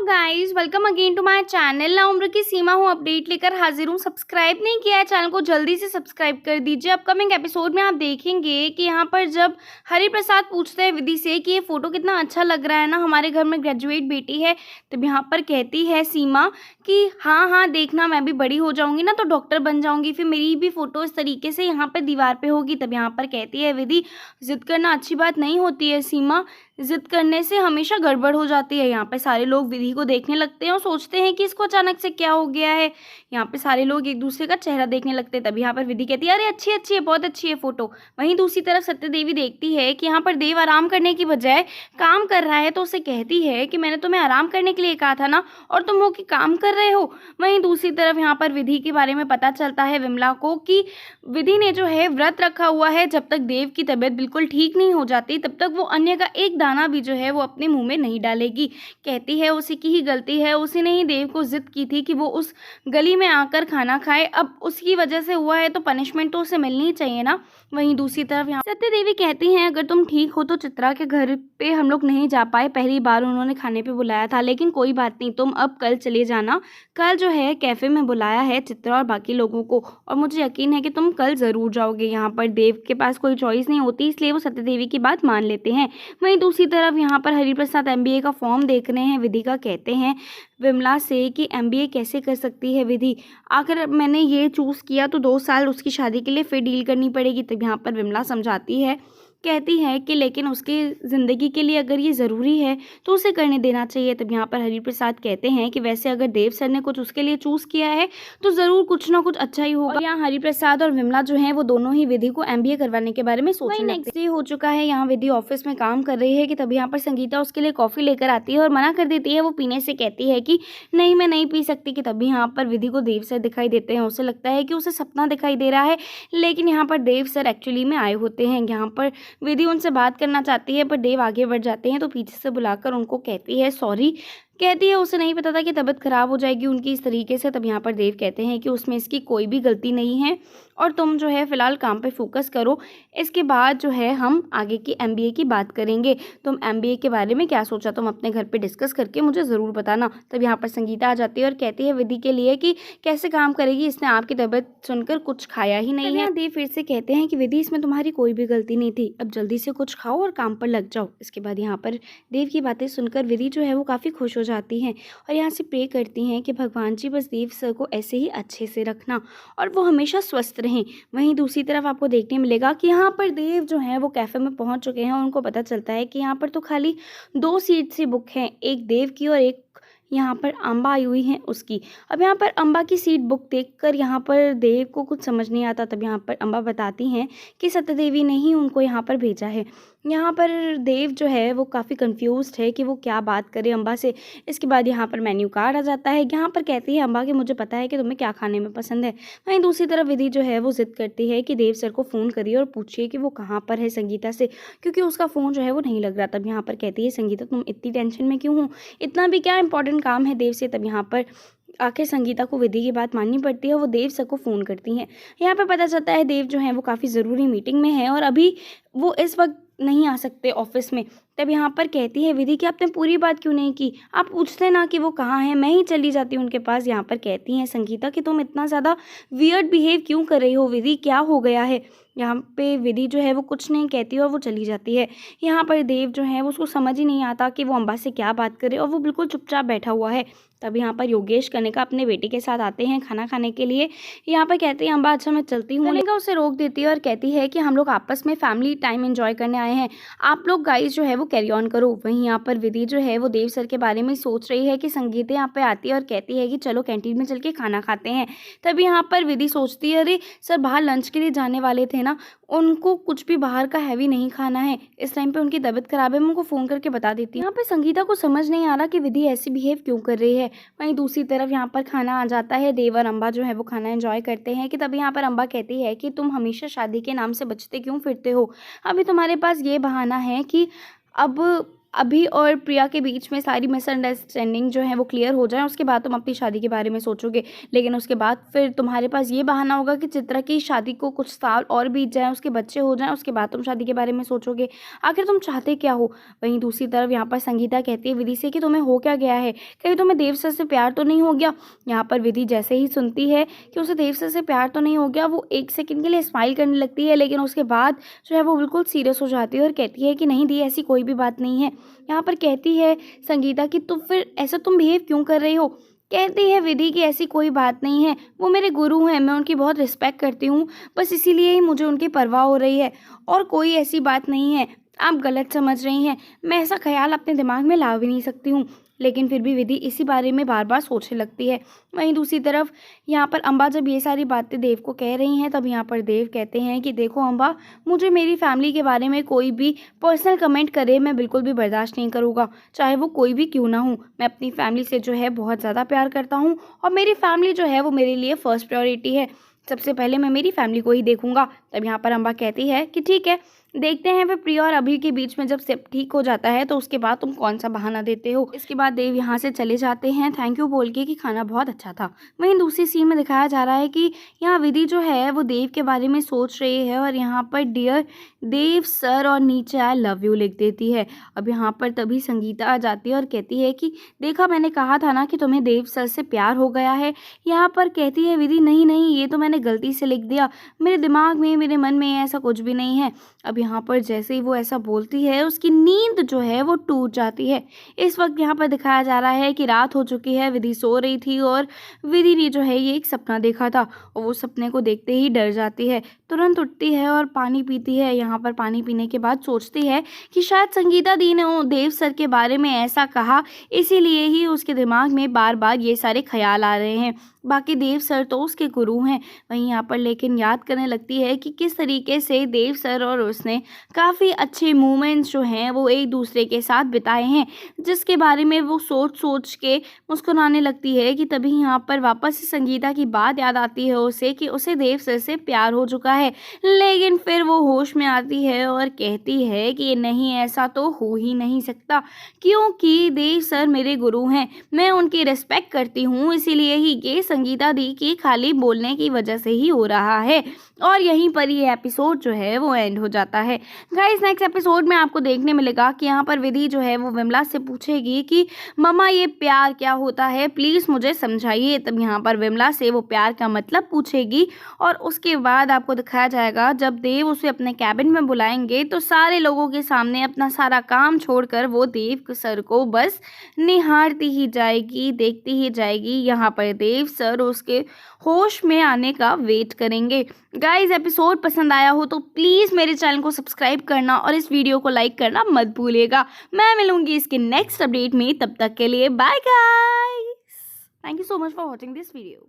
Guys, welcome again to my channel. ना उम्र की सीमा हूँ अपडेट लेकर हाजिर हूँ। सब्सक्राइब नहीं किया है चैनल को जल्दी से सब्सक्राइब कर दीजिए। अपकमिंग एपिसोड में आप देखेंगे कि यहाँ पर जब हरि प्रसाद पूछते हैं विधि से कि ये फ़ोटो कितना अच्छा लग रहा है ना, हमारे घर में ग्रेजुएट बेटी है, तब यहाँ पर कहती है सीमा कि हाँ हाँ देखना, मैं भी बड़ी हो जाऊँगी ना तो डॉक्टर बन जाऊँगी, फिर मेरी भी फ़ोटो इस तरीके से यहाँ पर दीवार पर होगी। तब यहाँ पर कहती है विधि, ज़िद करना अच्छी बात नहीं होती है सीमा, ज़िद करने से हमेशा गड़बड़ हो जाती है। यहाँ पे सारे लोग विधि को देखने लगते हैं और सोचते हैं कि इसको अचानक से क्या हो गया है। यहाँ पे सारे लोग एक दूसरे का चेहरा देखने लगते हैं। तभी यहाँ पर विधि कहती है, अरे अच्छी अच्छी है, बहुत अच्छी है फ़ोटो। वहीं दूसरी तरफ सत्य देवी देखती है कि यहाँ पर देव आराम करने की बजाय काम कर रहा है, तो उसे कहती है कि मैंने तुम्हें आराम करने के लिए कहा था ना, और तुम हो कि काम कर रहे हो। वहीं दूसरी तरफ यहाँ पर विधि के बारे में पता चलता है विमला को कि विधि ने जो है व्रत रखा हुआ है, जब तक देव की तबीयत बिल्कुल ठीक नहीं हो जाती तब तक वो अन्य का एक दाना भी जो है वो अपने मुंह में नहीं डालेगी। कहती है उसी की ही गलती है, उसी ने ही देव को जिद की थी कि वो उस गली में आकर खाना खाए, अब उसकी वजह से हुआ है तो पनिशमेंट तो उसे मिलनी ही चाहिए ना। वहीं दूसरी तरफ यहाँ सत्य देवी कहती हैं, अगर तुम ठीक हो तो चित्रा के घर पे हम लोग नहीं जा पाए, पहली बार उन्होंने खाने पे बुलाया था, लेकिन कोई बात नहीं, तुम अब कल चले जाना। कल जो है कैफ़े में बुलाया है चित्रा और बाकी लोगों को, और मुझे यकीन है कि तुम कल ज़रूर जाओगे। यहाँ पर देव के पास कोई चॉइस नहीं होती, इसलिए वो सत्य देवी की बात मान लेते हैं। वहीं दूसरी तरफ यहाँ पर हरिप्रसाद MBA का फॉर्म देख रहे हैं। विधि का कहते हैं विमला से कि MBA कैसे कर सकती है विधि, अगर मैंने ये चूज़ किया तो 2 साल उसकी शादी के लिए फिर डील करनी पड़ेगी। तब यहाँ पर विमला समझाती है, कहती है कि लेकिन उसके ज़िंदगी के लिए अगर ये ज़रूरी है तो उसे करने देना चाहिए। तब यहाँ पर हरिप्रसाद कहते हैं कि वैसे अगर देव सर ने कुछ उसके लिए चूज़ किया है तो ज़रूर कुछ ना कुछ अच्छा ही होगा। और यहाँ हरिप्रसाद और विमला जो हैं वो दोनों ही विधि को MBA करवाने के बारे में सोचने लगते हैं। नेक्स्ट डे हो चुका है, यहाँ विधि ऑफिस में काम कर रही है कि तभी यहाँ पर संगीता उसके लिए कॉफ़ी लेकर आती है और मना कर देती है। वो पीने से कहती है कि नहीं, मैं नहीं पी सकती। कि तभी यहाँ पर विधि को देव सर दिखाई देते हैं। उसे लगता है कि उसे सपना दिखाई दे रहा है, लेकिन यहाँ पर देव सर एक्चुअली में आए होते हैं। यहाँ पर विधि उनसे बात करना चाहती है पर देव आगे बढ़ जाते हैं, तो पीछे से बुलाकर उनको कहती है सॉरी। कहती है उसे नहीं पता था कि तबीयत खराब हो जाएगी उनकी इस तरीके से। तब यहाँ पर देव कहते हैं कि उसमें इसकी कोई भी गलती नहीं है और तुम जो है फ़िलहाल काम पे फोकस करो, इसके बाद जो है हम आगे की MBA की बात करेंगे। तुम MBA के बारे में क्या सोचा, तुम अपने घर पे डिस्कस करके मुझे ज़रूर बताना। तब यहाँ पर संगीता आ जाती है और कहती है विधि के लिए कि कैसे काम करेगी, इसने आपकी तबीयत सुनकर कुछ खाया ही नहीं है। देव फिर से कहते हैं कि विधि इसमें तुम्हारी कोई भी गलती नहीं थी, अब जल्दी से कुछ खाओ और काम पर लग जाओ। इसके बाद यहाँ पर देव की बातें सुनकर विधि जो है वो काफ़ी खुश हो जाती हैं और यहाँ से प्रे करती हैं कि भगवान जी बस देव सर को ऐसे ही अच्छे से रखना और वो हमेशा स्वस्थ रहें। वहीं दूसरी तरफ आपको देखने मिलेगा कि यहाँ पर देव जो है वो कैफ़े में पहुँच चुके हैं और उनको पता चलता है कि यहाँ पर तो खाली 2 सीट से बुक हैं, एक देव की और एक यहाँ पर अम्बा आई हुई हैं उसकी। अब यहाँ पर अम्बा की सीट बुक देखकर यहाँ पर देव को कुछ समझ नहीं आता। तब यहाँ पर अम्बा बताती हैं कि सत्य देवी ने ही उनको यहाँ पर भेजा है। यहाँ पर देव जो है वो काफ़ी कंफ्यूज्ड है कि वो क्या बात करे अम्बा से। इसके बाद यहाँ पर मेन्यू कार्ड आ जाता है। यहाँ पर कहती है अम्बा कि मुझे पता है कि तुम्हें क्या खाने में पसंद है। वहीं दूसरी तरफ विधि जो है वो ज़िद करती है कि देव सर को फ़ोन करिए और पूछिए कि वो कहाँ पर है संगीता से, क्योंकि उसका फ़ोन जो है वो नहीं लग रहा। तब यहाँ पर कहती है संगीता तुम इतनी टेंशन में क्यों हो, इतना भी क्या इंपॉर्टेंट काम है देव से। तब यहाँ पर आखिर संगीता को विधि की बात माननी पड़ती है, वो देव सर को फ़ोन करती हैं। यहाँ पर पता चलता है देव जो है वो काफ़ी ज़रूरी मीटिंग में है और अभी वो इस वक्त नहीं आ सकते ऑफिस में। तब यहाँ पर कहती है विधि कि आपने पूरी बात क्यों नहीं की, आप पूछते ना कि वो कहाँ है, मैं ही चली जाती हूँ उनके पास। यहाँ पर कहती हैं संगीता कि तुम इतना ज़्यादा वियर्ड बिहेव क्यों कर रही हो विधि, क्या हो गया है। यहाँ पे विधि जो है वो कुछ नहीं कहती और वो चली जाती है। यहाँ पर देव जो है वो उसको समझ ही नहीं आता कि वो अम्बा से क्या बात करे और वो बिल्कुल चुपचाप बैठा हुआ है। तब यहाँ पर योगेश कनिका अपने बेटे के साथ आते हैं खाना खाने के लिए। यहाँ पर कहते हैं अम्बा अच्छा मैं चलती हूँ। कनिका उसे रोक देती है और कहती है कि हम लोग आपस में फैमिली टाइम एंजॉय करने आए हैं, आप लोग गाइस जो है वो कैरी ऑन करो। वहीं यहाँ पर विधि जो है वो देव सर के बारे में सोच रही है कि संगीता यहाँ पे आती है और कहती है कि चलो कैंटीन में चल के खाना खाते हैं। तभी यहाँ पर विधि सोचती है अरे सर बाहर लंच के लिए जाने वाले थे ना, उनको कुछ भी बाहर का हैवी नहीं खाना है, इस टाइम पे उनकी तबीयत खराब है, मैं उनको फ़ोन करके बता देती हूँ। यहाँ पे संगीता को समझ नहीं आ रहा कि विधि ऐसी बिहेव क्यों कर रही है। वहीं दूसरी तरफ यहाँ पर खाना आ जाता है, देव और अम्बा जो है वो खाना एंजॉय करते हैं। कि तभी यहाँ पर अम्बा कहती है कि तुम हमेशा शादी के नाम से बचते क्यों फिरते हो, अभी तुम्हारे पास ये बहाना है कि अब अभी और प्रिया के बीच में सारी मिसअंडरस्टैंडिंग जो है वो क्लियर हो जाए, उसके बाद तुम अपनी शादी के बारे में सोचोगे। लेकिन उसके बाद फिर तुम्हारे पास ये बहाना होगा कि चित्रा की शादी को कुछ साल और बीत जाएँ, उसके बच्चे हो जाएँ, उसके बाद तुम शादी के बारे में सोचोगे। आखिर तुम चाहते क्या हो? वहीं दूसरी तरफ यहाँ पर संगीता कहती है विधि से कि तुम्हें हो क्या गया है? कहीं तुम्हें देव सर से प्यार तो नहीं हो गया? यहाँ पर विधि जैसे ही सुनती है कि उसे देव सर से प्यार तो नहीं हो गया, वो एक सेकंड के लिए स्माइल करने लगती है, लेकिन उसके बाद जो है वो बिल्कुल सीरियस हो जाती है और कहती है कि नहीं दी, ऐसी कोई भी बात नहीं है। यहाँ पर कहती है संगीता कि तो फिर ऐसा तुम बिहेव क्यों कर रही हो? कहती है विधि कि ऐसी कोई बात नहीं है, वो मेरे गुरु हैं, मैं उनकी बहुत रिस्पेक्ट करती हूँ, बस इसीलिए ही मुझे उनकी परवाह हो रही है और कोई ऐसी बात नहीं है। आप गलत समझ रही हैं, मैं ऐसा ख्याल अपने दिमाग में ला भी नहीं सकती हूँ। लेकिन फिर भी विधि इसी बारे में बार बार सोचने लगती है। वहीं दूसरी तरफ यहाँ पर अम्बा जब ये सारी बातें देव को कह रही हैं, तब यहाँ पर देव कहते हैं कि देखो अम्बा, मुझे मेरी फैमिली के बारे में कोई भी पर्सनल कमेंट करे मैं बिल्कुल भी बर्दाश्त नहीं करूँगा, चाहे वो कोई भी क्यों ना हो। मैं अपनी फैमिली से जो है बहुत ज़्यादा प्यार करता हूँ और मेरी फैमिली जो है वो मेरे लिए फर्स्ट प्रायोरिटी है। सबसे पहले मैं मेरी फैमिली को ही देखूंगा। तब यहाँ पर अम्बा कहती है कि ठीक है, देखते हैं फिर प्रिया और अभी के बीच में जब सब ठीक हो जाता है तो उसके बाद तुम कौन सा बहाना देते हो। इसके बाद देव यहाँ से चले जाते हैं थैंक यू बोल के कि खाना बहुत अच्छा था। वहीं दूसरी सीन में दिखाया जा रहा है कि यहाँ विधि जो है वो देव के बारे में सोच रही है और यहाँ पर डियर देव सर और नीचे आई लव यू लिख देती है। अब यहाँ पर तभी संगीता आ जाती है और कहती है कि देखा, मैंने कहा था ना कि तुम्हें देव सर से प्यार हो गया है। यहाँ पर कहती है विधि नहीं नहीं, ये तो मैंने गलती से लिख दिया, मेरे दिमाग में मेरे मन में ऐसा कुछ भी नहीं है। अब यहाँ पर जैसे ही वो ऐसा बोलती है उसकी नींद जो है वो टूट जाती है। इस वक्त यहाँ पर दिखाया जा रहा है कि रात हो चुकी है, विधि सो रही थी और विधि ने जो है ये एक सपना देखा था और वो सपने को देखते ही डर जाती है, तुरंत उठती है और पानी पीती है। यहाँ पर पानी पीने के बाद सोचती है कि शायद संगीता दी ने देव सर के बारे में ऐसा कहा, इसीलिए ही उसके दिमाग में बार बार ये सारे ख्याल आ रहे हैं। बाकी देव सर तो उसके गुरु हैं। वहीं यहाँ पर लेकिन याद करने लगती है कि किस तरीके से देव सर और उसने काफ़ी अच्छे मोमेंट्स जो हैं वो एक दूसरे के साथ बिताए हैं, जिसके बारे में वो सोच सोच के मुस्कुराने लगती है कि तभी यहाँ पर वापस से संगीता की बात याद आती है उसे कि उसे देव सर से प्यार हो चुका है। लेकिन फिर वो होश में आती है और कहती है कि नहीं, ऐसा तो हो ही नहीं सकता, क्योंकि देव सर मेरे गुरु हैं, मैं उनकी रिस्पेक्ट करती हूँ, इसीलिए ही ये संगीता दी की खाली बोलने की वजह से ही हो रहा है। और यहीं पर ये एपिसोड जो है वो एंड हो जाता है। गाइस नेक्स्ट एपिसोड में आपको देखने मिलेगा कि यहाँ पर विधि जो है वो विमला से पूछेगी कि मम्मा ये प्यार क्या होता है, प्लीज़ मुझे समझाइए। तब यहाँ पर विमला से वो प्यार का मतलब पूछेगी और उसके बाद आपको दिखाया जाएगा जब देव उसे अपने कैबिन में बुलाएंगे तो सारे लोगों के सामने अपना सारा काम छोड़कर वो देव सर को बस निहारती ही जाएगी, देखती ही जाएगी। यहाँ पर देव सर उसके होश में आने का वेट करेंगे। गाइस एपिसोड पसंद आया हो तो प्लीज़ मेरे चैनल को सब्सक्राइब करना और इस वीडियो को लाइक करना मत भूलिएगा। मैं मिलूंगी इसके नेक्स्ट अपडेट में, तब तक के लिए bye guys. Thank you so much for watching this video.